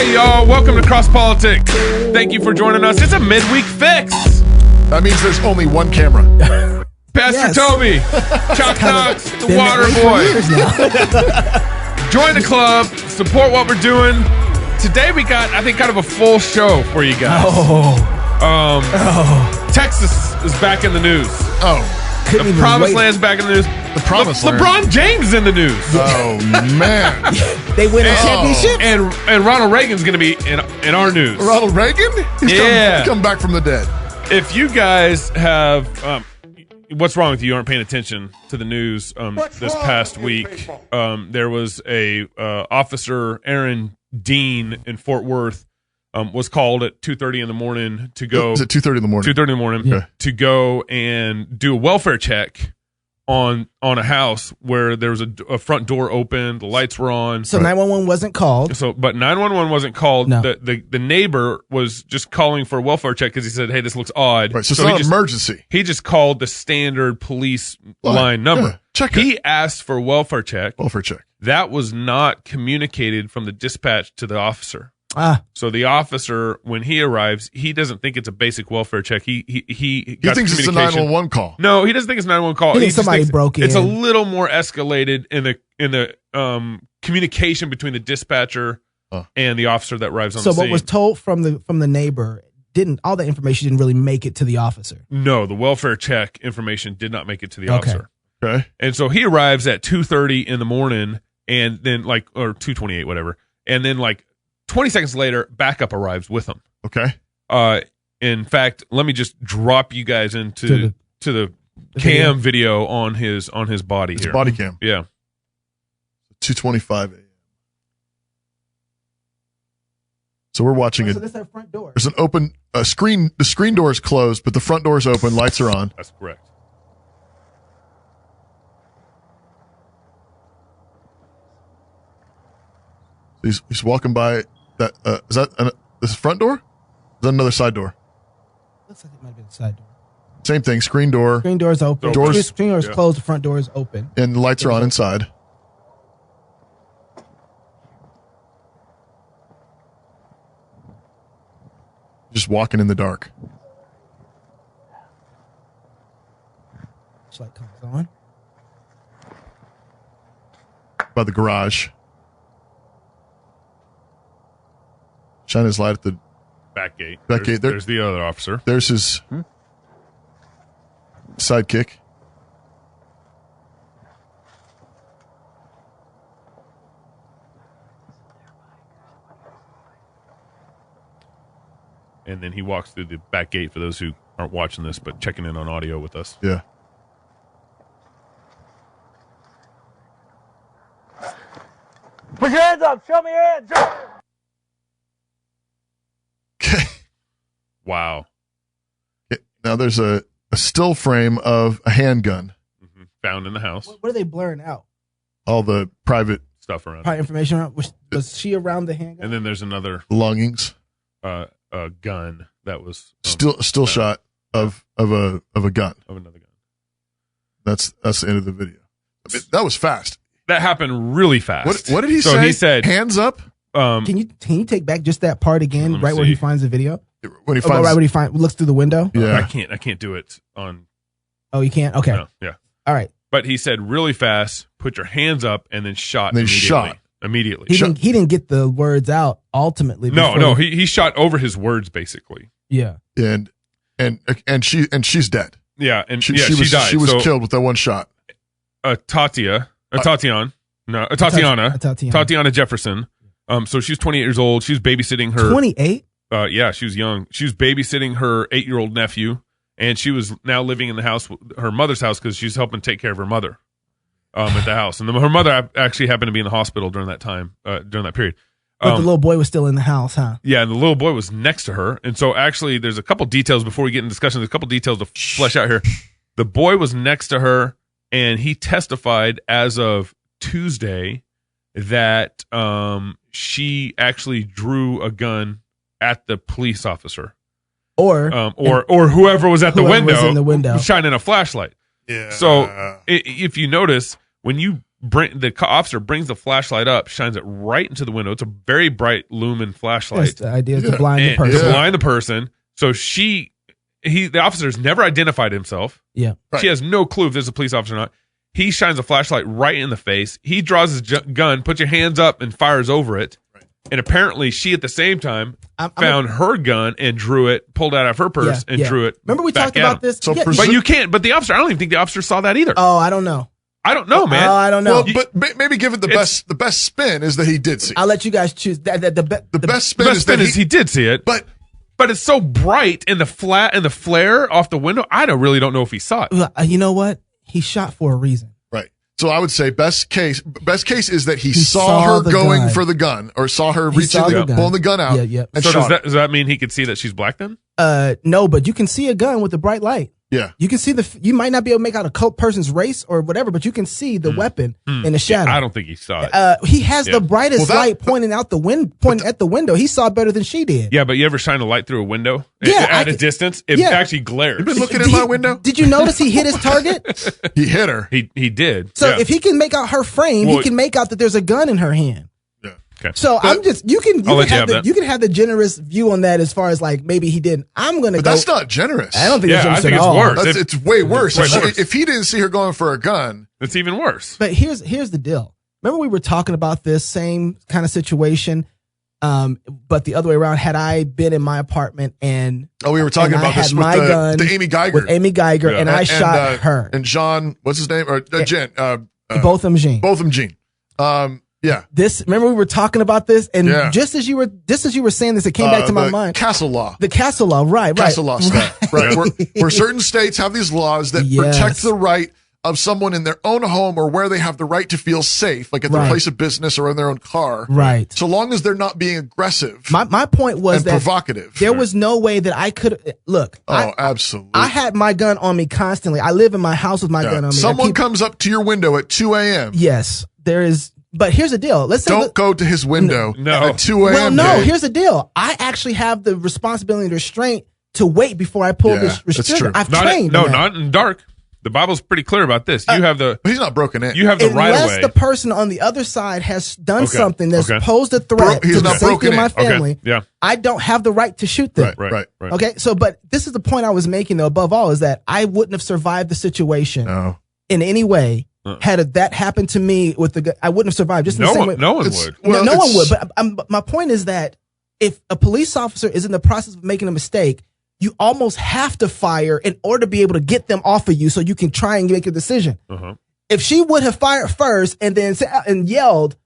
Hey, y'all. Welcome to Cross Politics. Thank you for joining us. It's a midweek fix. That means there's only one camera. Pastor Toby, Chalk Knox, the Water Boy. Join the club. Support what we're doing. Today we got, I think, kind of a full show for you guys. Texas is back in the news. The Promised Land's back in the news. The Promised Land. LeBron James in the news. Oh, man. They win a championship? And Ronald Reagan's going to be in our news. Ronald Reagan? He's come back from the dead. If you guys have... what's wrong with you? You aren't paying attention to the news this past week. There was a officer, Aaron Dean, in Fort Worth, was called at 2:30 in the morning to go. Is it 2:30 in the morning? 2:30 in the morning to go and do a welfare check on a house where there was a front door open, the lights were on. So 911 wasn't called. But 911 wasn't called. No. The neighbor was just calling for a welfare check because he said, "Hey, this looks odd." Right, so it's not an emergency. He just called the standard police line number. Yeah, check he asked for a welfare check. Welfare check. That was not communicated from the dispatch to the officer. So the officer, when he arrives, he doesn't think it's a basic welfare check. He thinks it's a 911 call. No, he doesn't think it's a 911 call. He thinks somebody broke in. It's a little more escalated in the communication between the dispatcher and the officer that arrives on the scene. So what was told from the neighbor all that information didn't really make it to the officer. No, the welfare check information did not make it to the officer. Okay. And so he arrives at 2:30 in the morning, and then or 2:28, whatever, and then 20 seconds later, backup arrives with him. Okay. In fact, let me just drop you guys into the cam video on his body here. Body cam. Yeah. 2:25 a.m. So we're watching So that's that front door. There's an open screen. The screen door is closed, but the front door is open. Lights are on. That's correct. He's walking by. That is that this front door? Is that another side door? Looks like it might have been the side door. Same thing. Screen door. Screen door is open. Screen door is closed. The front door is open. And the lights are on inside. Just walking in the dark. Light comes on. By the garage. Shine his light at the back gate. There's the other officer. There's his sidekick. And then he walks through the back gate for those who aren't watching this but checking in on audio with us. Yeah. Put your hands up. Show me your hands. Okay. Wow. Now there's a still frame of a handgun. Found in the house. What are they blurring out? All the private stuff around. Private information around. Was she around the handgun? And then there's another belongings. A gun that was still shot of a gun. Of another gun. That's the end of the video. I mean, that was fast. That happened really fast. What did he say? So he said, "Hands up." Can you take back just that part again, right where he finds the video? When he finds, right when he looks through the window. Yeah, I can't do it on. Oh, you can't. Okay. No, yeah. All right. But he said really fast. Put your hands up, and then shot. And then immediately. He didn't get the words out ultimately. No. He shot over his words basically. Yeah. And she's dead. Yeah, and she died. She was killed with that one shot. Tatiana Jefferson. So she's 28 years old. She was babysitting her 28. Yeah, she was young. She was babysitting her 8-year-old nephew, and she was now living in the house, her mother's house, because she's helping take care of her mother at the house. And her mother actually happened to be in the hospital during that time, during that period. But the little boy was still in the house, huh? Yeah, and the little boy was next to her. And so actually, there's a couple details before we get in discussion. There's a couple details to flesh out here. The boy was next to her, and he testified as of Tuesday that she actually drew a gun at the police officer, or whoever was at the window, was in the window, shining a flashlight. Yeah. So if you notice, when you officer brings the flashlight up, shines it right into the window. It's a very bright lumen flashlight. That's the idea is to blind the And person. to blind the person. So the officer's never identified himself. Yeah. Right. She has no clue if there's a police officer or not. He shines a flashlight right in the face. He draws his gun, puts your hands up, and fires over it. Right. And apparently, she at the same time found her gun and drew it, pulled it out of her purse and drew it. Remember we back talked at about him. this? So But you can't. But the officer, I don't even think the officer saw that either. Oh, I don't know. I don't know, man. Oh, I don't know. Well, but maybe give it the best spin is that he did see it. I'll let you guys choose. The best The spin best is spin that is he did see it, but it's so bright in the flare off the window. I really don't know if he saw it. You know what? He shot for a reason. right. So I would say best case is that he saw saw her the going gun. for the gun or saw her He reaching saw the gun. pulling the gun out. Yeah. And So shot her. does that mean he could see that she's black then? No, but you can see a gun with a bright light. Yeah. You can see you might not be able to make out a person's race or whatever, but you can see the weapon in the shadow. I don't think he saw it. He has the brightest Well, light pointing at the window. He saw better than she did. Yeah, but you ever shine a light through a window Yeah, at a distance? It actually glares. You've been looking in my window? Did you notice he hit his target? He hit her. He did. So yeah. if he can make out her frame, Well, he can make out that there's a gun in her hand. Yeah. Okay. So I'm just you can I'll let you have that. you can have the generous view on that as far as like maybe he didn't. I'm gonna But go. that's not generous. I don't think Yeah, it's I generous think at it's all. worse. It's way worse. Way worse. If he didn't see her going for a gun, It's even worse. But here's the deal. Remember we were talking about this same kind of situation, but the other way around. Had I been in my apartment and we were talking and I about this had with my gun the Amy Geiger. with Amy Geiger, Yeah. and I shot her and John, what's his name? Or Jen, both of them, Jean. both of them, Gene. Yeah. Remember we were talking about this, and Yeah. just as you were saying this, it came back to my the mind. Castle law. The castle law, right? Castle law stuff. Right. Where certain states have these laws that Yes. protect the right of someone in their own home or where they have the right to feel safe, like at their Right. place of business or in their own car. Right. So long as they're not being aggressive My point was and that provocative. there was no way that I could look. Absolutely. I had my gun on me constantly. I live in my house with my gun on me. Someone comes up to your window at 2 a.m. Yes, there is. But here's the deal. Let's say Don't go to his window No. at 2 a.m. Well, no. Dave. Here's the deal. I actually have the responsibility and restraint to wait before I pull Yeah, this that's restrictor. true. I've Not trained. no, in that. not in dark. The Bible's pretty clear about this. You have the But he's not broken in. right of Unless way. the person on the other side has done Okay, something that's okay. posed a threat He's to the not safety broken of my in. Okay, family, yeah. I don't have the right to shoot them. Right. Okay, so but this is the point I was making though. Above all, is that I wouldn't have survived the situation No. in any way had that happened to me with the. I wouldn't have survived. Just in the same way. No one It's- would. well, no one it's- would. But my point is that if a police officer is in the process of making a mistake, you almost have to fire in order to be able to get them off of you, so you can try and make a decision. Uh-huh. If she would have fired first and then and yelled,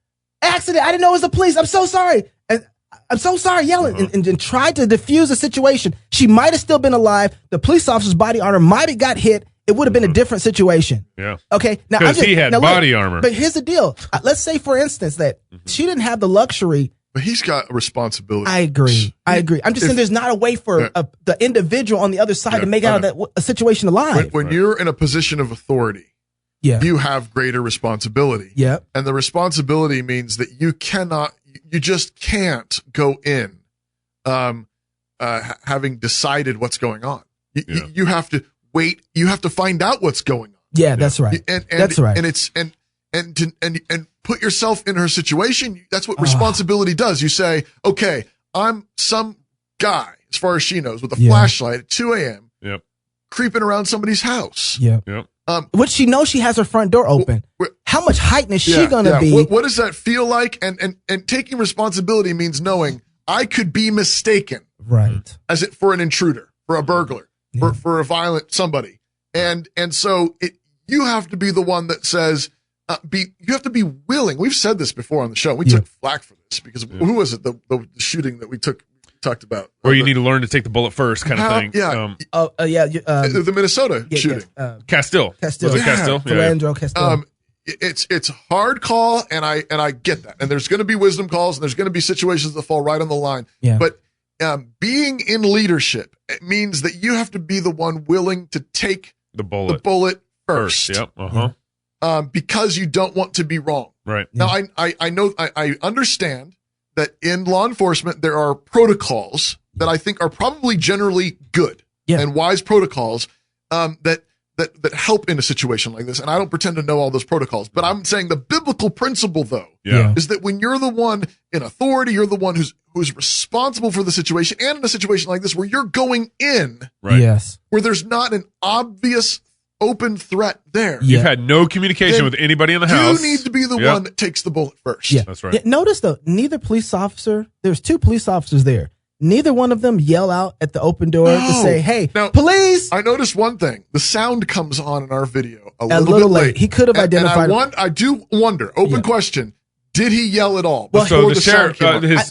"Accident! I didn't know it was the police. I'm so sorry." And I'm so sorry, yelling and tried to defuse the situation. She might have still been alive. The police officer's body armor might have got hit. It would have been a different situation. Yeah. Okay. Now, 'Cause he had body armor. But here's the deal. Let's say, for instance, that she didn't have the luxury. But he's got a responsibility. I agree. I'm just saying there's not a way for the individual on the other side to make out of that a situation alive. When you're in a position of authority, Yeah. you have greater responsibility. Yeah. And the responsibility means that you just can't go in having decided what's going on. You have to wait. You have to find out what's going on. Yeah, that's right. That's right. And put yourself in her situation. That's what responsibility does. You say, okay, I'm some guy, as far as she knows, with a flashlight at 2 a.m. Yep. creeping around somebody's house. Yeah. Yep. Which she knows she has her front door open. How much heightened is she gonna be? What does that feel like? And taking responsibility means knowing I could be mistaken, Right. as it for an intruder, for a burglar, for a violent somebody, and so you have to be the one that says, you have to be willing. We've said this before on the show. We took flack for this because who was it? The shooting that we talked about, Or you need to learn to take the bullet first, kind of thing. Yeah. The the Minnesota shooting. Castile. Castile. Was it Castile? Yeah. Philandro Castile. It's hard call, and I get that. And there's going to be wisdom calls, and there's going to be situations that fall right on the line. Yeah. But being in leadership, it means that you have to be the one willing to take The bullet. the bullet first. Yep. Uh-huh. Because you don't want to be wrong. Right. Now, I know, I understand that in law enforcement, there are protocols that I think are probably generally good Yeah. and wise protocols that that help in a situation like this. And I don't pretend to know all those protocols, but I'm saying the biblical principle though, is that when you're the one in authority, you're the one who's responsible for the situation, and in a situation like this where you're going in, where there's not an obvious open threat there. You've had no communication with anybody in the house. You need to be the one that takes the bullet first. Yeah. That's right. Yeah, notice though, neither police officer, there's 2 police officers there. Neither one of them yell out at the open door to say, hey, now, police. I noticed one thing. The sound comes on in our video a little bit late. He could have identified. And I do wonder, question, did he yell at all? Well, so the sheriff,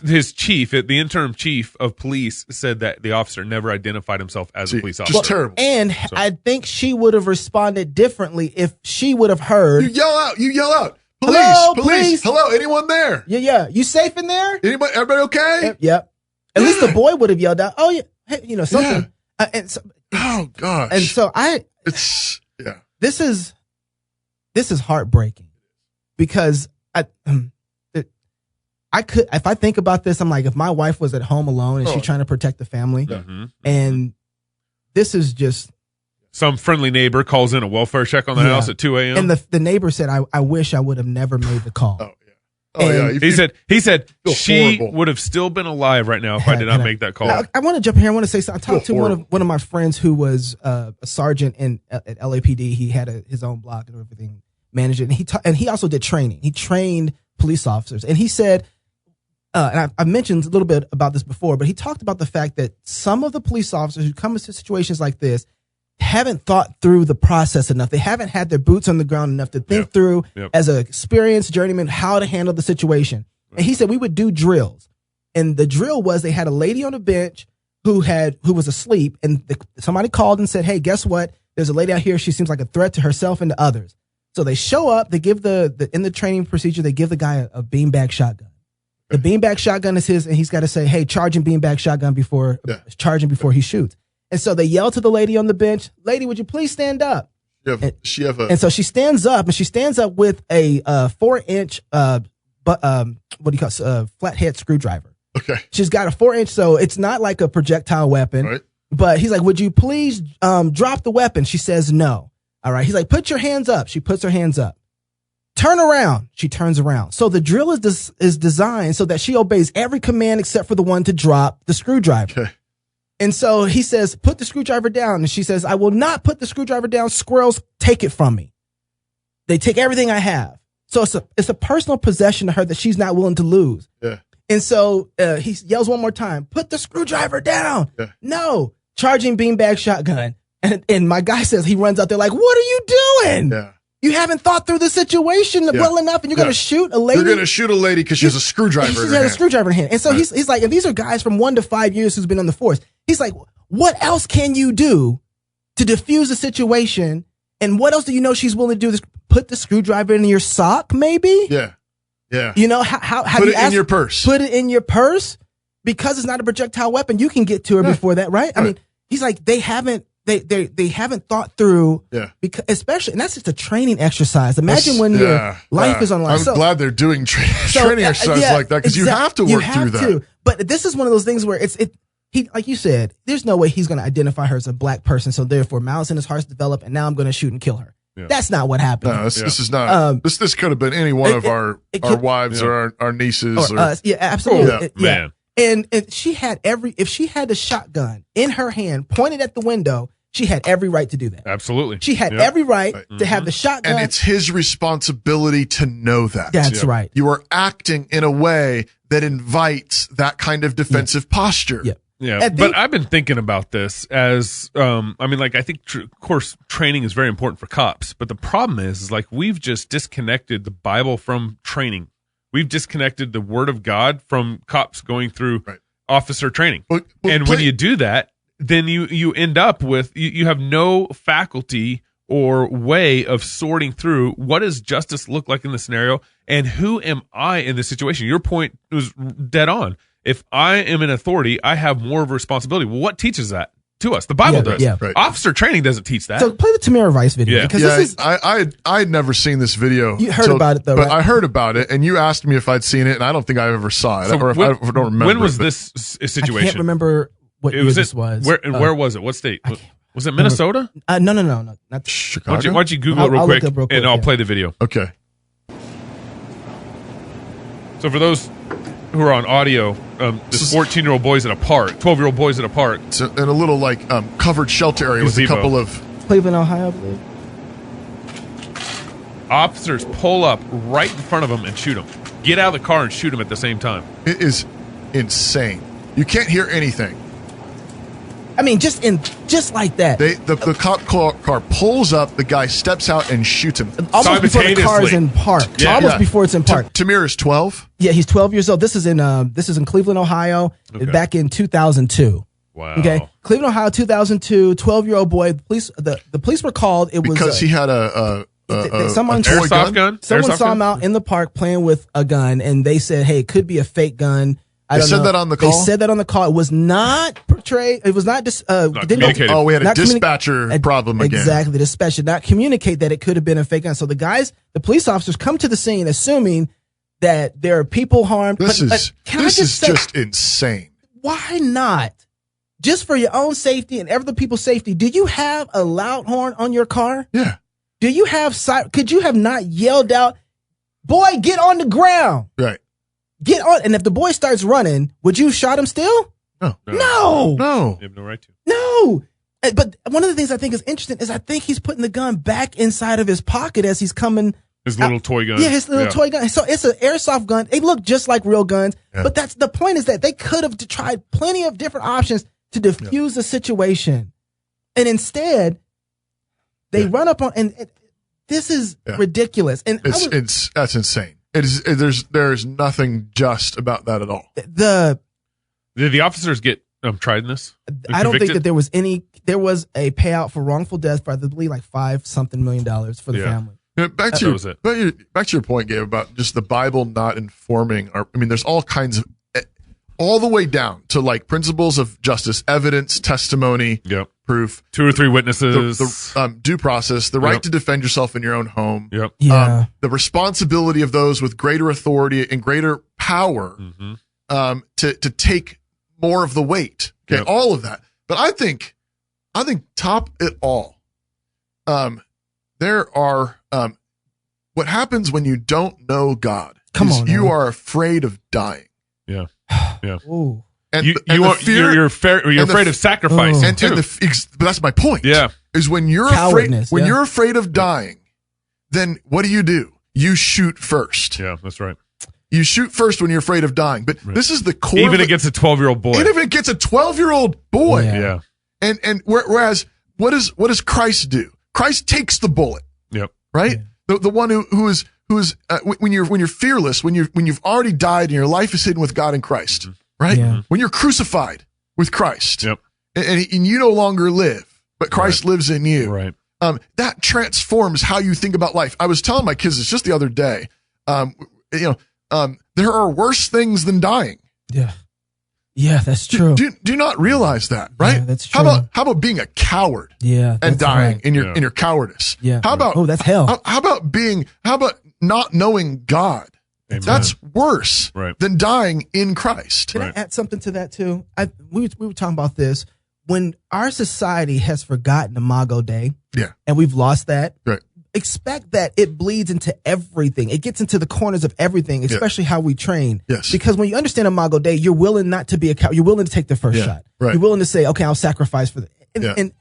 his chief, the interim chief of police said that the officer never identified himself as a police officer. Just terrible. And I think she would have responded differently if she would have heard. You yell out. Police, hello, police. Hello, anyone there? Yeah. You safe in there? Everybody okay? Yep. At least the boy would have yelled out, "Oh yeah, hey, something." Oh gosh. And so this is heartbreaking because I could, if I think about this, I'm like, if my wife was at home alone and she's trying to protect the family, and this is just some friendly neighbor calls in a welfare check on the house at 2 a.m. and the neighbor said, "I wish I would have never made the call." He said she would have still been alive right now if I did not make that call. Now, I want to jump here. I want to say something. I talked to one of my friends who was a sergeant at LAPD. He had his own block and everything, managed it. And he also did training. He trained police officers. And he said, and I mentioned a little bit about this before, but he talked about the fact that some of the police officers who come into situations like this haven't thought through the process enough. They haven't had their boots on the ground enough to think through as an experienced journeyman how to handle the situation. And he said we would do drills. And the drill was they had a lady on a bench who was asleep, and somebody called and said, "Hey, guess what? There's a lady out here. She seems like a threat to herself and to others." So they show up, they give in the training procedure, they give the guy a beanbag shotgun. The beanbag shotgun is his, and he's got to say, "Hey, charging beanbag shotgun before he shoots." And so they yell to the lady on the bench, "Lady, would you please stand up?" And so she stands up, and she stands up with a 4-inch, flathead screwdriver. Okay. She's got a 4-inch, so it's not like a projectile weapon. Right. But he's like, "Would you please drop the weapon?" She says no. All right. He's like, "Put your hands up." She puts her hands up. "Turn around." She turns around. So the drill is designed so that she obeys every command except for the one to drop the screwdriver. Okay. And so he says, "Put the screwdriver down." And she says, "I will not put the screwdriver down. Squirrels take it from me. They take everything I have." So it's a personal possession to her that she's not willing to lose. Yeah. And so he yells one more time, "Put the screwdriver down." Yeah. No. Charging beanbag shotgun. And my guy says, he runs out there like, "What are you doing? Yeah. You haven't thought through the situation well enough, and you're going to shoot a lady." You're going to shoot a lady because she has a screwdriver in her hand. She has a screwdriver in her hand. And so he's like, and these are guys from 1 to 5 years who's been on the force. He's like, what else can you do to diffuse the situation? And what else do you know she's willing to do? Put the screwdriver in your sock, maybe? Yeah. Yeah. You know, how put it in your purse. Put it in your purse? Because it's not a projectile weapon, you can get to her before that, right? I mean, he's like, they haven't thought through, because especially, and that's just a training exercise. Imagine when your life is on line. I'm glad they're doing training exercises like that, because you have to work through that. But this is one of those things where he, like you said, there's no way he's going to identify her as a black person. So therefore, malice in his heart's developed, and now I'm going to shoot and kill her. Yeah. That's not what happened. No, this is not. This could have been any one of our wives or our nieces or us. Yeah, absolutely. Man. And if she had a shotgun in her hand pointed at the window, she had every right to do that. Absolutely. She had every right to have the shotgun. And it's his responsibility to know that. That's right. You are acting in a way that invites that kind of defensive posture. Yeah. Yeah, but I've been thinking about this as, I think, of course, training is very important for cops. But the problem is like, we've just disconnected the Bible from training. We've disconnected the Word of God from cops going through officer training. And when you do that, then you end up with, you have no faculty or way of sorting through what does justice look like in the scenario and who am I in this situation. Your point was dead on. If I am in authority, I have more of a responsibility. Well, what teaches that to us? The Bible does. Yeah. Right. Officer training doesn't teach that. So play the Tamir Rice video. Because this is, I had never seen this video. You heard about it, though, but right? I heard about it, and you asked me if I'd seen it, and I don't think I ever saw it. So I don't remember. When was this situation? I can't remember what year this was. Where was it? What state? Was it Minnesota? No. Not Chicago. Why don't you Google it real I'll quick, look up real quick, and I'll yeah. play the video. Okay. So for those who are on audio, this 14-year-old boy's at a park, 12-year-old boy's at a park. It's in a little like covered shelter area with a Gazebo. couple of. Cleveland, Ohio, I believe. Officers pull up right in front of him and shoot him. Get out of the car and shoot him at the same time. It is insane. You can't hear anything. I mean, just like that. The cop car pulls up. The guy steps out and shoots him. Almost before the car is in park. Yeah. Almost before it's in park. Tamir is 12. Yeah, he's 12 years old. This is in Cleveland, Ohio, back in 2002. Wow. Okay, Cleveland, Ohio, 2002. 12-year-old boy. The police were called. It was Because he had a someone toy Airsoft gun? Someone Airsoft saw gun? him out in the park playing with a gun, and they said, "Hey, it could be a fake gun." I They don't said know. that on the call? They said that on the call. It was not portrayed. It was not. communicated. Oh, we had a not communi- dispatcher problem again. Exactly, the dispatcher did not communicate that it could have been a fake gun. So the police officers, come to the scene assuming that there are people harmed. This is say, just insane. why not? Just for your own safety and other people's safety, do you have a loud horn on your car? Yeah. Do you have could you have not yelled out, "Boy, get on the ground. Right. Get on." And if the boy starts running, would you shot him still? No. No. No. You have no right to. No. But one of the things I think is interesting is I think he's putting the gun back inside of his pocket as he's coming. His little toy gun. Yeah, his little toy gun. So it's an airsoft gun. They look just like real guns. Yeah. But that's the point, is that they could have tried plenty of different options to diffuse the situation. And instead, they run up on, and this is ridiculous. And That's insane. There's nothing just about that at all. Did the officers get tried in this? I don't think that there was a payout for wrongful death for, I believe, like $5-something million for the family. Yeah, back to your point, Gabe, about just the Bible not informing there's all kinds of, all the way down to like principles of justice, evidence, testimony, proof, 2 or 3 witnesses, the due process, the right to defend yourself in your own home, Yeah. the responsibility of those with greater authority and greater power to take more of the weight. Okay, all of that. But I think top it all, there are what happens when you don't know God. You are afraid of dying. Yeah. Ooh. And you're afraid of sacrifice. But that's my point. Yeah. Is when you're afraid of dying, then what do? You shoot first. Yeah, that's right. You shoot first when you're afraid of dying. But this is the core. Even against a 12-year-old boy. Even if it gets a 12-year-old boy. Yeah. And whereas what does Christ do? Christ takes the bullet. Yep. Right? Yeah. The one who is when you're fearless, when you've already died and your life is hidden with God in Christ, right? Yeah. When you're crucified with Christ, Yep. and you no longer live, but Christ lives in you, right? That transforms how you think about life. I was telling my kids this just the other day. There are worse things than dying. Yeah, that's true. Do you not realize that, right? Yeah, that's true. How about being a coward? Yeah, and dying right. in your cowardice. Yeah. How about that's hell? How about not knowing God? Amen. That's worse than dying in Christ. Can I add something to that too? We were talking about this when our society has forgotten Imago Dei. Yeah, and we've lost that. Right. Expect that it bleeds into everything. It gets into the corners of everything, especially how we train. Yes. Because when you understand Imago Dei, you're willing not to be a coward. You're willing to take the first shot. Right. You're willing to say, okay, I'll sacrifice for that. And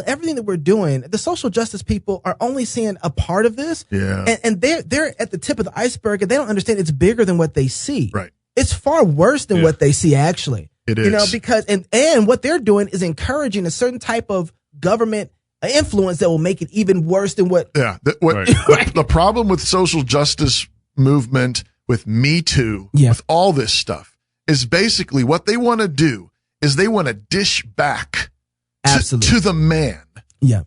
everything that we're doing, the social justice people are only seeing a part of this. Yeah. And they're at the tip of the iceberg, and they don't understand it's bigger than what they see. Right. It's far worse than what they see, actually. It is. Because and what they're doing is encouraging a certain type of government influence that will make it even worse than what. Yeah. The problem with social justice movement, with Me Too, with all this stuff, is basically what they want to do is they want to dish back to the man,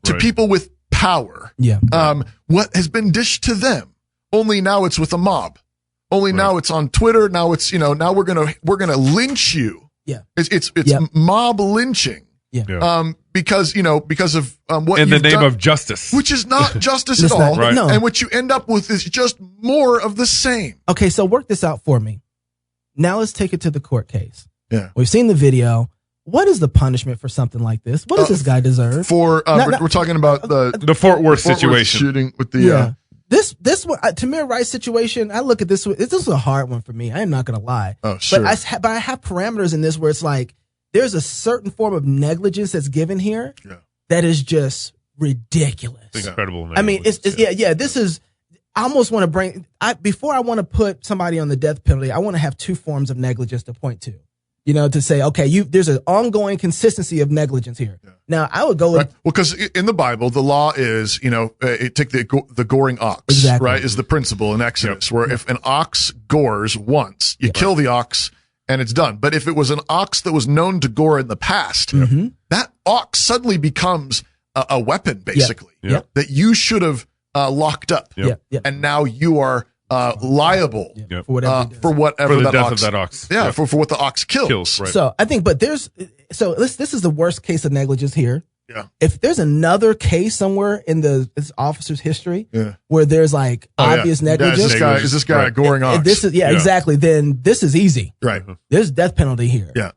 to people with power, what has been dished to them. Only now it's with a mob. Only now it's on Twitter. Now it's now we're gonna lynch you. Yeah, it's mob lynching. Yeah. Because of what in the name done, of justice, which is not justice at all. Right. No. And what you end up with is just more of the same. Okay, so work this out for me. Now let's take it to the court case. Yeah. We've seen the video. what is the punishment for something like this? What does this guy deserve? We're talking about the Fort Worth situation shooting with the This one, Tamir Rice situation. I look at this. This is a hard one for me. I am not going to lie. Oh, sure. But I have parameters in this where it's like there's a certain form of negligence that's given here that is just ridiculous. It's incredible. I mean, This is. I almost want to bring. Before I want to put somebody on the death penalty, I want to have two forms of negligence to point to. To say, okay, there's an ongoing consistency of negligence here. Yeah. Now, I would go with... Right. Well, because in the Bible, the law is, take the goring ox, exactly. right, is the principle in Exodus, where if an ox gores once, you kill the ox and it's done. But if it was an ox that was known to gore in the past, that ox suddenly becomes a weapon, basically, that you should have locked up. And now you are... liable for whatever the death ox, of that ox. Yeah, for what the ox kills. Right. So I think, but this is the worst case of negligence here. Yeah. If there's another case somewhere in this officer's history where there's like obvious negligence, is this guy a goring ox? This is exactly. Then this is easy. Right. There's death penalty here. Yeah.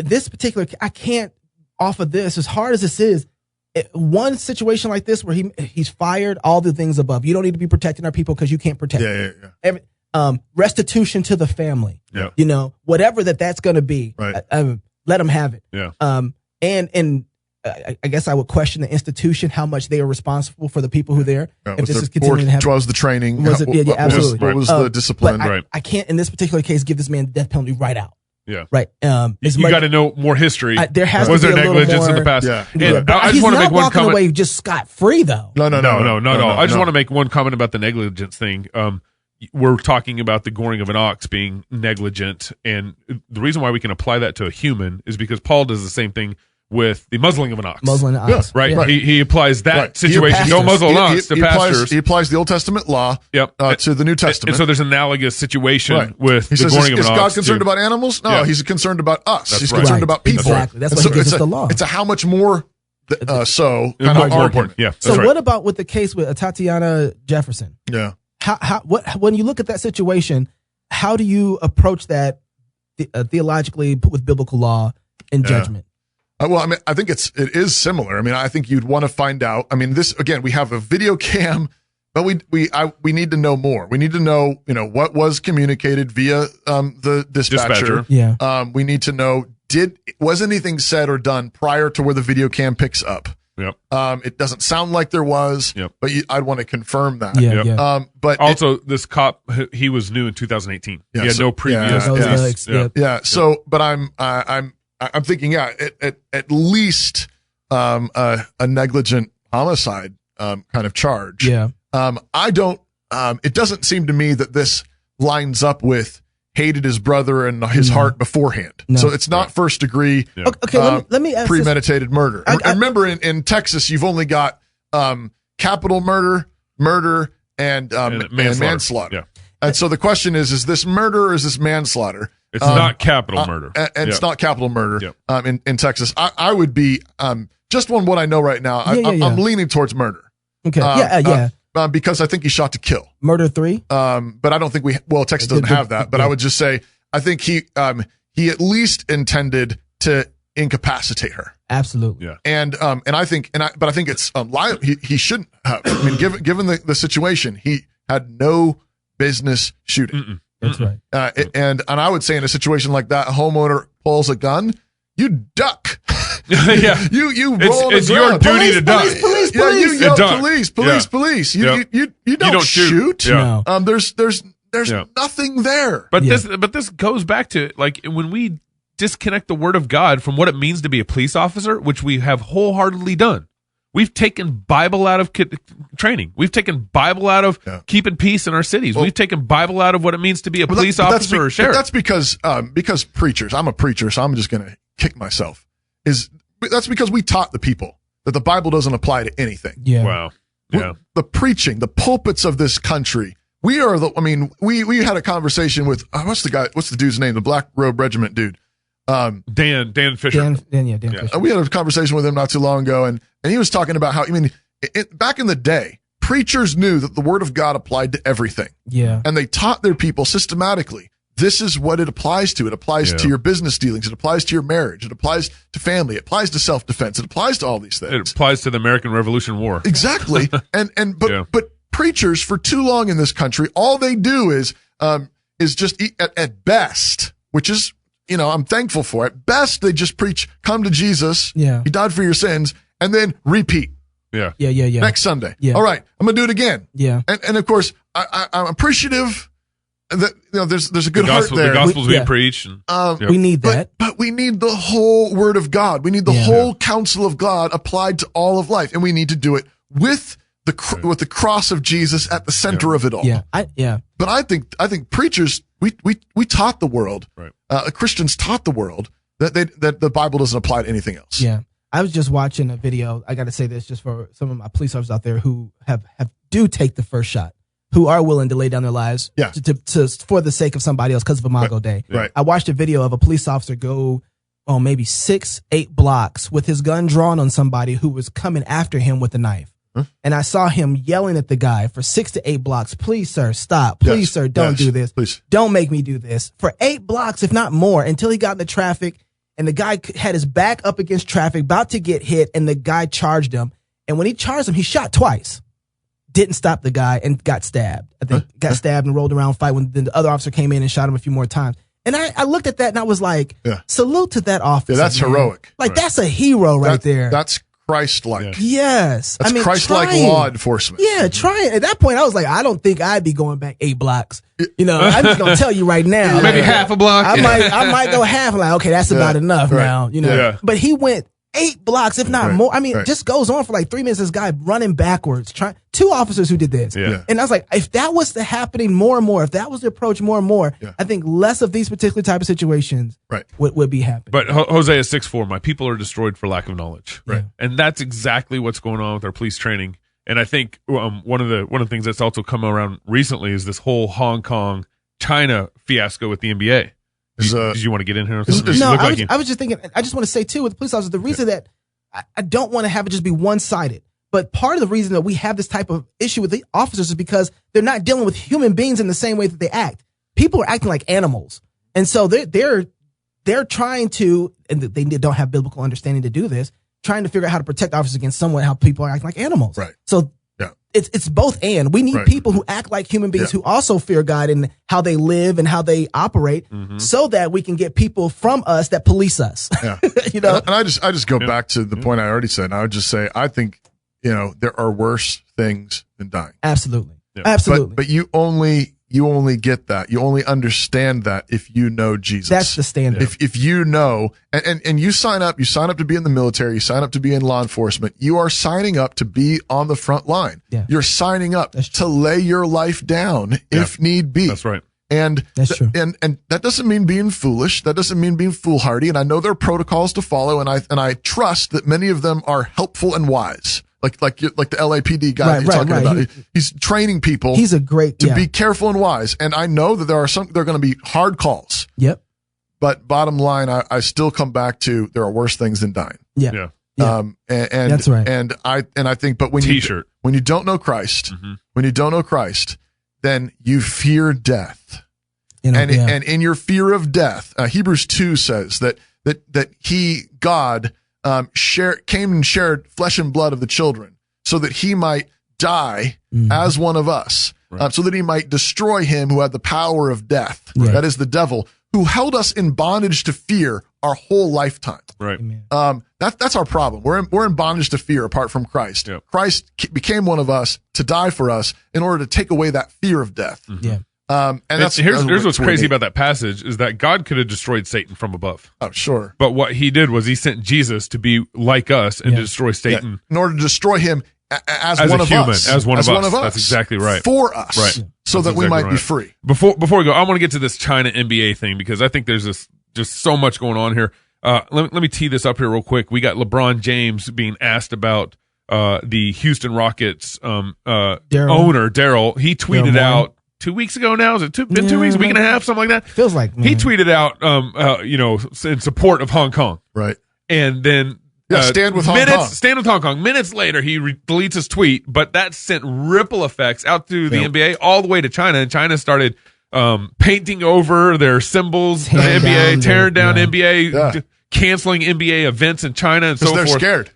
This particular, I can't offer this as hard as this is. One situation like this where he's fired, all the things above. You don't need to be protecting our people because you can't protect them. Restitution to the family. Yeah. Whatever that's going to be. Right. Let them have it. Yeah. And I guess I would question the institution, how much they are responsible for the people who are there. If this is continuing to happen. What was the training? Absolutely. What was the discipline? I can't, in this particular case, give this man the death penalty right out. Yeah. Right. You got to know more history. There has was to be there negligence in the past? Yeah. And I just want to make one comment. Away just scot free though. No, not at all. I just want to make one comment about the negligence thing. We're talking about the goring of an ox being negligent, and the reason why we can apply that to a human is because Paul does the same thing with the muzzling of an ox. Muzzling an ox. Right. Yeah. He applies that situation. Don't muzzle an ox to pastors. He applies the Old Testament law to the New Testament. And so there's an analogous situation with the goring of an ox. Is God concerned about animals? No, he's concerned about us. He's concerned about people. Exactly. That's why he gives us the law. It's a how much more kind of more argument. important. Yeah. So what about with the case with Tatiana Jefferson? Yeah. When you look at that situation, how do you approach that theologically with biblical law and judgment? Well, I mean, I think it is similar. I mean, I think you'd want to find out. I mean, this again, we have a video cam, but we need to know more. We need to know, what was communicated via the dispatcher. Yeah. We need to know was anything said or done prior to where the video cam picks up. Yep. It doesn't sound like there was. Yep. But I'd want to confirm that. Yeah. But also, this cop, he was new in 2018. Yeah, he had no previous. So, but I'm thinking, at least a negligent homicide kind of charge. Yeah. I don't. It doesn't seem to me that this lines up with hated his brother and his heart beforehand. No. So it's not first degree. Yeah. Okay, let me ask premeditated murder. I remember in Texas, you've only got capital murder, and manslaughter. Yeah. And so the question is this murder or is this manslaughter? It's not capital murder. And it's not capital murder in Texas. I would be, just on what I know right now, I'm leaning towards murder. Okay. Because I think he shot to kill. Murder 3? But I don't think Texas doesn't have that. But I would just say, I think he at least intended to incapacitate her. Absolutely. Yeah. And I think, but I think it's he shouldn't have. I mean, given the situation, he had no business shooting. That's right. And I would say in a situation like that, a homeowner pulls a gun, you duck. Yeah. You roll It's your duty to duck. Police. Yeah, you yell police. You don't shoot. Yeah. There's nothing there. But this goes back to like when we disconnect the word of God from what it means to be a police officer, which we have wholeheartedly done. We've taken Bible out of training. We've taken Bible out of keeping peace in our cities. We've taken Bible out of what it means to be a police officer or sheriff. That's because preachers. I'm a preacher, so I'm just going to kick myself. That's because we taught the people that the Bible doesn't apply to anything. Yeah. Wow. Yeah. The preaching, the pulpits of this country. We had a conversation with what's the dude's name? The Black Robe Regiment dude. Dan Fisher. Dan Fisher. We had a conversation with him not too long ago, and he was talking about how, back in the day, preachers knew that the word of God applied to everything. Yeah. And they taught their people systematically, this is what it applies to. It applies to your business dealings. It applies to your marriage. It applies to family. It applies to self-defense. It applies to all these things. It applies to the American Revolution War. Exactly. But preachers for too long in this country, all they do is just at best, which is, I'm thankful for. At best, they just preach, come to Jesus. Yeah. He died for your sins, and then repeat. Yeah. Next Sunday. Yeah. All right. I'm going to do it again. Yeah. And of course, I'm appreciative that, there's a good heart there. The gospel's being preached. And, we need that. But we need the whole word of God. We need the whole counsel of God applied to all of life. And we need to do it with the cross of Jesus at the center of it all. Yeah. But I think preachers, we taught the world, Christians taught the world that the Bible doesn't apply to anything else. Yeah. I was just watching a video. I got to say this just for some of my police officers out there who do take the first shot, who are willing to lay down their lives to for the sake of somebody else because of Imago Day. Right. I watched a video of a police officer go maybe 6-8 blocks with his gun drawn on somebody who was coming after him with a knife. And I saw him yelling at the guy for 6 to 8 blocks. Please, sir, stop. Please, sir, don't do this. Please. Don't make me do this. For 8 blocks, if not more, until he got into traffic and the guy had his back up against traffic, about to get hit, and the guy charged him. And when he charged him, he shot twice. Didn't stop the guy and got stabbed. I think got stabbed and rolled around fight when the other officer came in and shot him a few more times. And I looked at that and I was like, salute to that officer. Yeah, that's heroic. Like, that's a hero right there. That's Christ-like. Yes. That's Christ-like law enforcement. Yeah, try it. At that point, I was like, I don't think I'd be going back 8 blocks. I'm just going to tell you right now. Maybe half a block. I might go half. I'm like, okay, that's about enough now. But he went 8 blocks, if not more. I mean, it just goes on for like 3 minutes. This guy running backwards, 2 officers who did this. And I was like, if that was happening more and more, if that was the approach more and more, I think less of these particular type of situations would be happening. But Hosea 6:4, my people are destroyed for lack of knowledge. Right. And that's exactly what's going on with our police training. And I think one of the things that's also come around recently is this whole Hong Kong China fiasco with the NBA. Did you want to get in here? I was just thinking, I just want to say too, with the police officers, the reason that I don't want to have it just be one-sided, but part of the reason that we have this type of issue with the officers is because they're not dealing with human beings in the same way that they act. People are acting like animals. And so they're trying to, and they don't have biblical understanding to do this, trying to figure out how to protect officers against somewhat how people are acting like animals. Right. So it's both and. We need people who act like human beings who also fear God and how they live and how they operate so that we can get people from us that police us. Yeah. And I just go back to the point I already said. And I would just say, I think, there are worse things than dying. Absolutely. Yeah. Absolutely. But you only get that. You only understand that if you know Jesus. That's the standard. If you know, and you sign up to be in the military, you sign up to be in law enforcement, you are signing up to be on the front line. Yeah. You're signing up to lay your life down if need be. That's right. And that's true. And that doesn't mean being foolish. That doesn't mean being foolhardy. And I know there are protocols to follow, and I trust that many of them are helpful and wise. Like the LAPD guy that you're talking about. He's training people. He's a great to be careful and wise. And I know that there are going to be hard calls. Yep. But bottom line, I still come back to there are worse things than dying. Yeah. And that's right. And I think, but when you don't know Christ, then you fear death. And in your fear of death, Hebrews 2 says that God came and shared flesh and blood of the children so that he might die as one of us, so that he might destroy him who had the power of death. Right. That is the devil, who held us in bondage to fear our whole lifetime. Right. That's our problem. We're in bondage to fear apart from Christ. Yep. Christ became one of us to die for us in order to take away that fear of death. Yeah. And here's what's crazy about that passage is that God could have destroyed Satan from above. Oh, sure. But what he did was he sent Jesus to be like us and to destroy Satan. In order to destroy him as one of us. As one of us. That's exactly right. For us. Right. So that we might be free. Before we go, I want to get to this China NBA thing because I think there's just so much going on here. Let me tee this up here real quick. We got LeBron James being asked about the Houston Rockets owner, Daryl. He tweeted out 2 weeks ago now. Is it been 2 weeks, a week and a half, something like that? Feels like, man. He tweeted out, in support of Hong Kong. Right. And then stand with Hong Kong. Stand with Hong Kong. Minutes later, he deletes his tweet, but that sent ripple effects out to the NBA all the way to China. And China started painting over their symbols in the NBA, tearing down NBA, canceling NBA events in China and so forth. They're scared.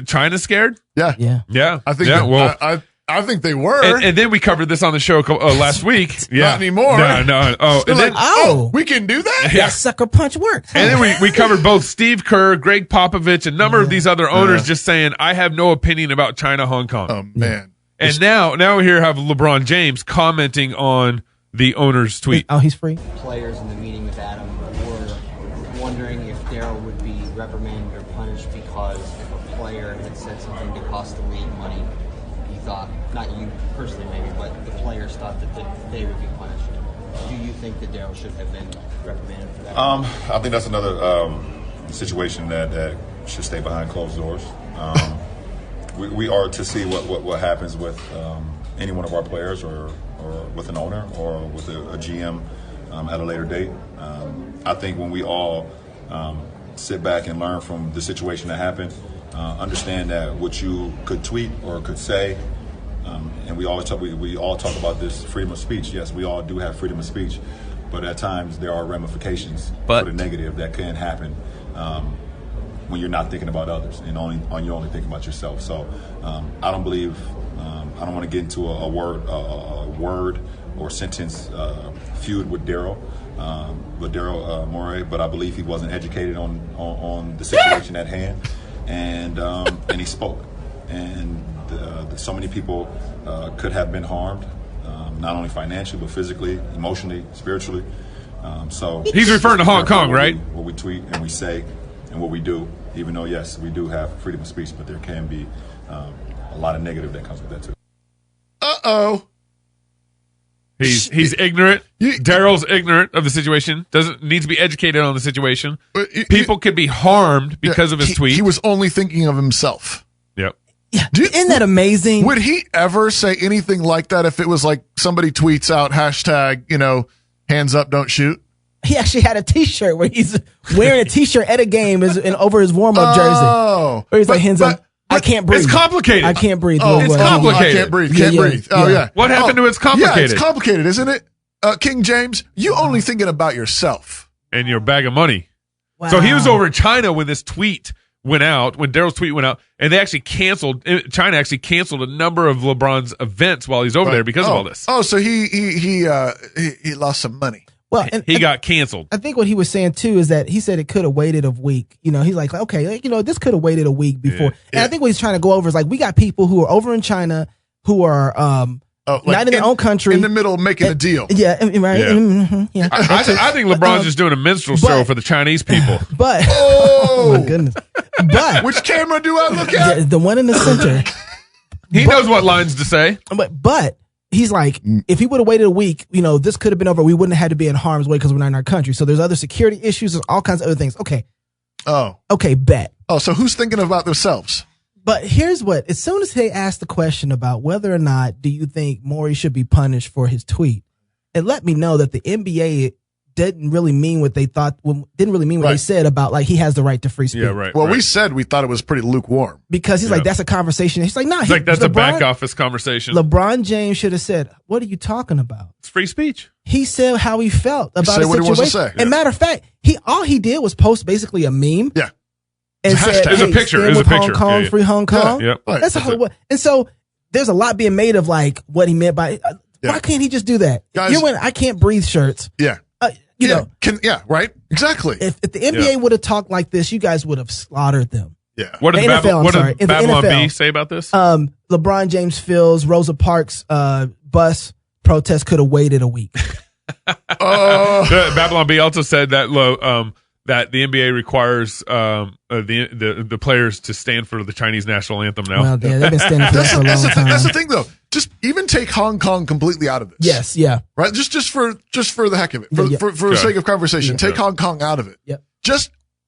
China's scared? Yeah. I think I think they were. And then we covered this on the show last week. Not anymore. No. Oh, and then, we can do that? That sucker punch works. And then we covered both Steve Kerr, Greg Popovich, a number of these other owners just saying, I have no opinion about China, Hong Kong. Oh, man. And now we here have LeBron James commenting on the owner's tweet. Oh, he's free. Players in the meeting with Adam were wondering if Daryl would be reprimanded or punished because if a player had said something to cost the league money, he thought, not you personally maybe, but the players thought that they would be punished. Do you think that Daryl should have been reprimanded for that? I think that's another situation that should stay behind closed doors. We are to see what happens with any one of our players or with an owner or with a GM at a later date. I think when we all sit back and learn from the situation that happened, understand that what you could tweet or could say, and we all talk about this freedom of speech. Yes, we all do have freedom of speech, but at times there are ramifications for the negative that can happen when you're not thinking about others and you're only thinking about yourself. So I don't believe I don't want to get into a word or sentence feud with Daryl Morey, but I believe he wasn't educated on the situation at hand, and he spoke, and so many people could have been harmed, not only financially but physically, emotionally, spiritually. So he's referring to Hong Kong, right? What we tweet and we say and what we do, even though yes, we do have freedom of speech, but there can be a lot of negative that comes with that too. He's ignorant. Daryl's ignorant of the situation. Doesn't need to be educated on the situation. People could be harmed because of his tweet. He was only thinking of himself. Yep. Yeah. Isn't that amazing? Would he ever say anything like that if it was like somebody tweets out hashtag, hands up, don't shoot? He actually had a T-shirt where he's wearing a T-shirt at a game and over his warm-up jersey. Where he's like, hands up. I can't breathe. It's complicated. I can't breathe. It's complicated. I can't breathe. Can't breathe. Oh, yeah. What happened to it's complicated? Yeah, it's complicated, isn't it? King James, you only thinking about yourself. And your bag of money. Wow. So he was over in China when this tweet went out, when Daryl's tweet went out, and they actually China actually canceled a number of LeBron's events while he's over there because of all this. Oh, so he lost some money. Well, he got canceled. I think what he was saying too is that he said it could have waited a week. He's like, okay, this could have waited a week before. Yeah. And I think what he's trying to go over is like, we got people who are over in China who are not in their own country, in the middle of making a deal. Yeah, right. Yeah. Mm-hmm, yeah. I think LeBron's just doing a minstrel show for the Chinese people. But oh my goodness! But which camera do I look at? The one in the center. He knows what lines to say. But he's like, if he would have waited a week, this could have been over. We wouldn't have had to be in harm's way because we're not in our country. So there's other security issues. There's all kinds of other things. Okay. Oh. Okay, bet. Oh, so who's thinking about themselves? But here's what, as soon as they asked the question about whether or not do you think Morey should be punished for his tweet, it let me know that the NBA didn't really mean what they thought, didn't really mean what they said about like he has the right to free speech. Yeah, right. Well, we said we thought it was pretty lukewarm. Because he's like, that's a conversation. He's like, nah. That's a back office conversation. LeBron James should have said, what are you talking about? It's free speech. He said how he felt about the situation. What he wants to say. And matter of fact, all he did was post basically a meme. Yeah. And said, there's a picture. Stand with Hong Kong, free Hong Kong. Yeah. That's all. And so there's a lot being made of like what he meant by. Why can't he just do that? Guys, you're wearing I can't breathe shirts. Yeah. You know. Right. Exactly. If the NBA would have talked like this, you guys would have slaughtered them. Yeah. What did Babylon NFL, B say about this? LeBron James feels Rosa Parks bus protest could have waited a week. Babylon B also said that that the NBA requires the players to stand for the Chinese national anthem now. Well, yeah, they've been standing for that for a long time. That's the thing, though. Just even take Hong Kong completely out of this. Yes, yeah. Right? Just for the heck of it. For the sake of conversation. Take Hong Kong out of it. Yep.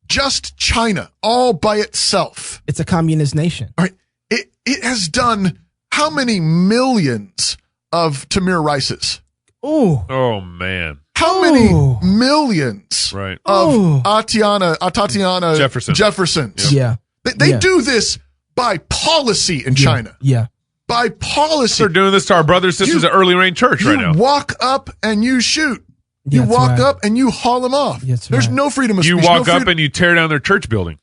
Just China all by itself. It's a communist nation. All right. It has done how many millions of Tamir Rices? Ooh. Oh, man. How many millions of Tatiana Jeffersons? Yeah. They do this by policy in China. Yeah. by policy. They're doing this to our brothers and sisters at Early Rain Church right now. You walk up and you shoot. You That's walk right. up and you haul them off. That's There's right. no freedom of You speech. walk up and you tear down their church building.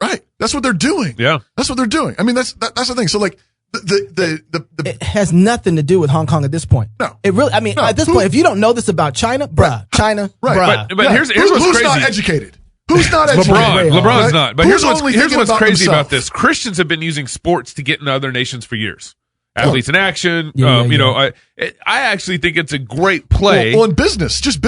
Right. That's what they're doing. Yeah. That's what they're doing. I mean, that's the thing. So like the It has nothing to do with Hong Kong at this point. No. It really, I mean, No. at this point, if you don't know this about China, China, Right. bruh. But here's what's who's crazy. not educated? Who's not educated? LeBron's Right? not. But Who's here's only what's thinking about crazy himself? about this. Christians have been using sports to get into other nations for years. Athletes in action. Yeah, You know, I actually think it's a great play. Well, in business, just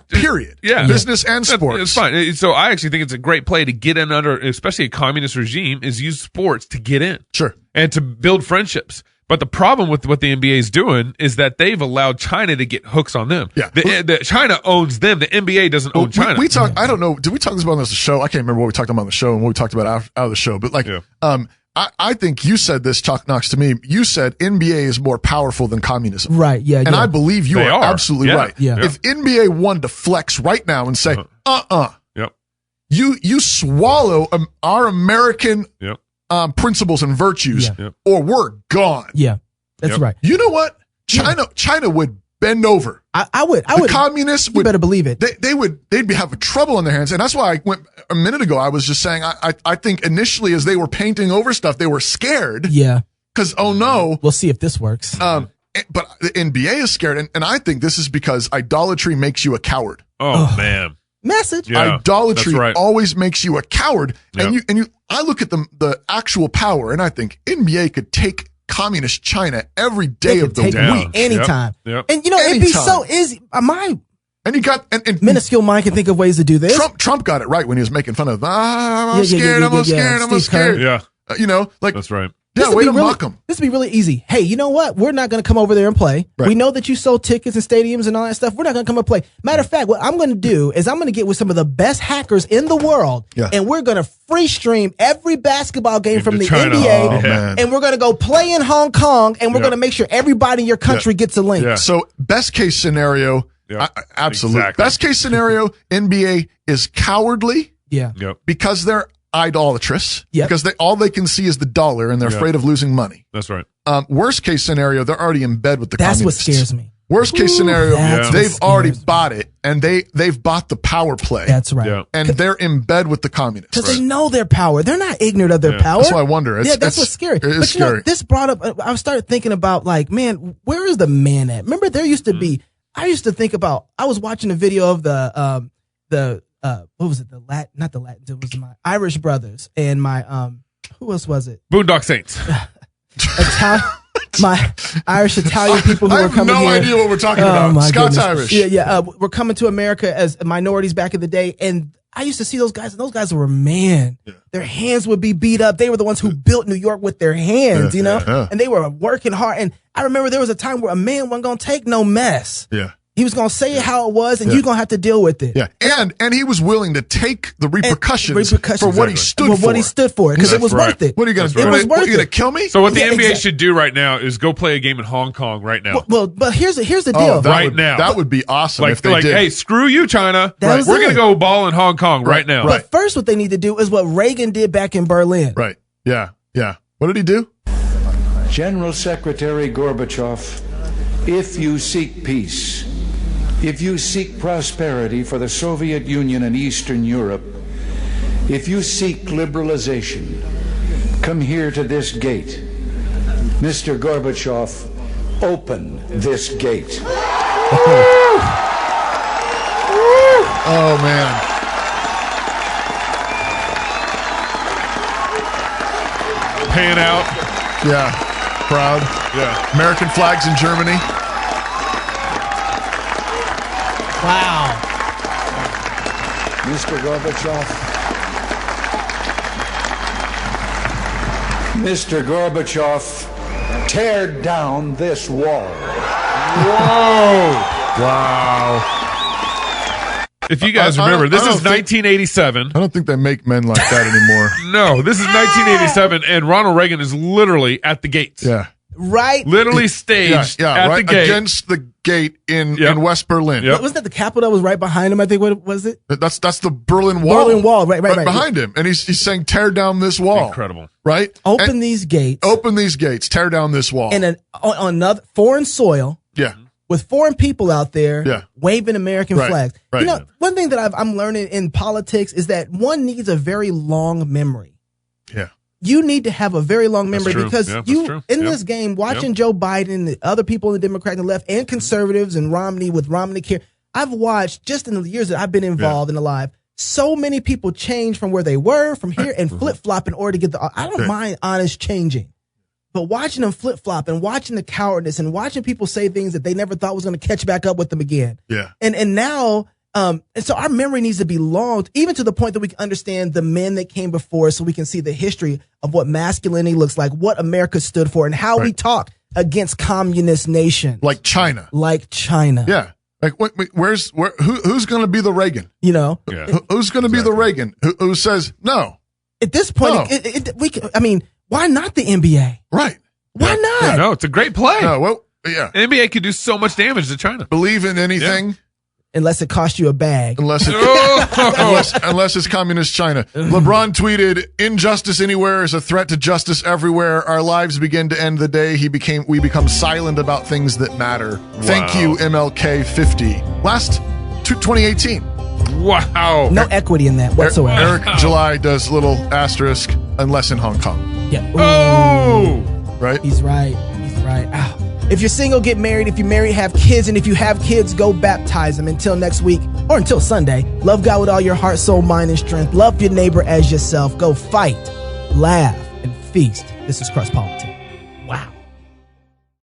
period. Yeah. Business and sports. It's fine. So I actually think it's a great play to get in under, especially a communist regime, is use sports to get in. Sure. And to build friendships. But the problem with what the NBA is doing is that they've allowed China to get hooks on them. Yeah. The China owns them. The NBA doesn't own China. We talk. I don't know. Did we talk this about on the show? I can't remember what we talked about on the show and what we talked about out of the show. But like, I think you said this, Chuck Knox, to me. You said NBA is more powerful than communism. Right. Yeah. And I believe you They are are. absolutely Yeah. right. Yeah. If NBA wanted to flex right now and say, Yep. you swallow our American Yep. principles and virtues, Yep. or we're gone. Yeah. That's Yep. right. You know what? China would bend over. I would. The communists You would. better believe it. They'd be having trouble on their hands. And that's why I went a minute ago. I was just saying, I think initially as they were painting over stuff, they were scared Yeah. because, oh no. We'll see if this works. But the NBA is scared. And I think this is because idolatry makes you a coward. Oh, man. Message. Yeah, Idolatry that's right. always makes you a coward. Yep. And I look at the actual power and I think NBA could take communist China every day They of could the take down. week. anytime. Yep. And you know, it'd be Anytime. so easy. My And you got, and minuscule mind can think of ways to do this. Trump got it right when he was making fun of, I'm Yeah, scared, yeah, I'm scared, I'm Steve scared. Kerr. Yeah. You know, like, That's right. yeah, would way be to really, mock him. This would be really easy. Hey, you know what? We're not going to come over there and play. Right. We know that you sold tickets and stadiums and all that stuff. We're not going to come and play. Matter of fact, what I'm going to do is I'm going to get with some of the best hackers in the world, and we're going to free stream every basketball game from the China. NBA, Oh, man. and we're going to go play in Hong Kong, and we're going to make sure everybody in your country gets a link. Yeah. So best case scenario, Yeah, absolutely. exactly. Best case scenario, NBA is cowardly Yeah. Yep. because they're idolatrous, Yep. because all they can see is the dollar and they're afraid of losing money. That's right. Worst case scenario, they're already in bed with the That's what communists. scares me. Worst case scenario, that's what they've already scares me. bought it and they've bought the power play. That's right. Yeah. And they're in bed with the communists. Because they know their power. They're not ignorant of their power. That's why I wonder. Yeah, that's what's scary. It is But you know, scary. this brought up, I started thinking about like, man, where is the man at? Remember there used to be, I used to think about, I was watching a video of what was it? Not the Latin, it was my Irish brothers and my, who else was it? Boondock Saints. My Irish Italian people who I were have coming no here. idea what we're talking Oh, about. my Scott's goodness. Irish. Yeah. We're coming to America as minorities back in the day. And I used to see those guys, and those guys were, their hands would be beat up. They were the ones who built New York with their hands, you know? Yeah. And they were working hard. And I remember there was a time where a man wasn't going to take no mess. Yeah. He was going to say it how it was, and you're going to have to deal with it. Yeah. And he was willing to take the repercussions, repercussions for what he stood for. What he stood for, because it was That's worth it. What are you going to do? It was What, worth you going it. to kill me? So what the Yeah, NBA exactly. should do right now is go play a game in Hong Kong right now. Well, but here's the deal. Right now. That would be awesome if they like, did. hey, screw you, China. That was We're it. going to go ball in Hong Kong right now. Right. But first, what they need to do is what Reagan did back in Berlin. Right. Yeah. Yeah. What did he do? General Secretary Gorbachev, if you seek peace, if you seek prosperity for the Soviet Union and Eastern Europe, if you seek liberalization, come here to this gate. Mr. Gorbachev, open this gate. Oh, man. Paying out. Yeah. Proud. Yeah. American flags in Germany. Wow. Mr. Gorbachev. Mr. Gorbachev, tear down this wall. Whoa. Wow. If you guys I remember, don't- this I don't is think- 1987. I don't think they make men like that anymore. No, this is 1987, and Ronald Reagan is literally at the gates. Yeah. right. Literally staged at right the gate. against the gate in West Berlin. Yep. Wasn't that the Capitol that was right behind him? I think. What was it? That's the Berlin Wall. Berlin Wall, right behind him, and he's saying, "Tear down this wall." Incredible. Right? Open these gates. Open these gates. Tear down this wall. And on another foreign soil. Yeah. With foreign people out there waving American flags. Right. You know, one thing that I'm learning in politics is that one needs a very long memory. Yeah. You need to have a very long memory because this game, watching Joe Biden, the other people in the Democrat and the left, and conservatives and Romney with Romney Care, I've watched just in the years that I've been involved and alive, so many people change from where they were from here and flip flop in order to get I don't mind honest changing. But watching them flip-flop and watching the cowardice and watching people say things that they never thought was going to catch back up with them again. Yeah. And now, and so our memory needs to be long, even to the point that we can understand the men that came before us so we can see the history of what masculinity looks like, what America stood for, and how we talk against communist nations. Like China. Yeah. Like, who's going to be the Reagan? You know? Yeah. Who's going to be the Reagan? Who says no? At this point, why not the NBA? Right. Why not? No, it's a great play. No, well, yeah. The NBA could do so much damage to China. Believe in anything. Yeah. Unless it costs you a bag. Unless it's communist China. LeBron tweeted, "Injustice anywhere is a threat to justice everywhere. Our lives begin to end the day we become silent about things that matter. Wow. Thank you, MLK 50." Last 2018. Wow. No equity in that whatsoever. Eric July does little asterisk, unless in Hong Kong. Yeah. Ooh. Oh! Right? He's right. Ow. If you're single, get married. If you're married, have kids. And if you have kids, go baptize them. Until next week, or until Sunday, love God with all your heart, soul, mind, and strength. Love your neighbor as yourself. Go fight, laugh, and feast. This is Cross Politics.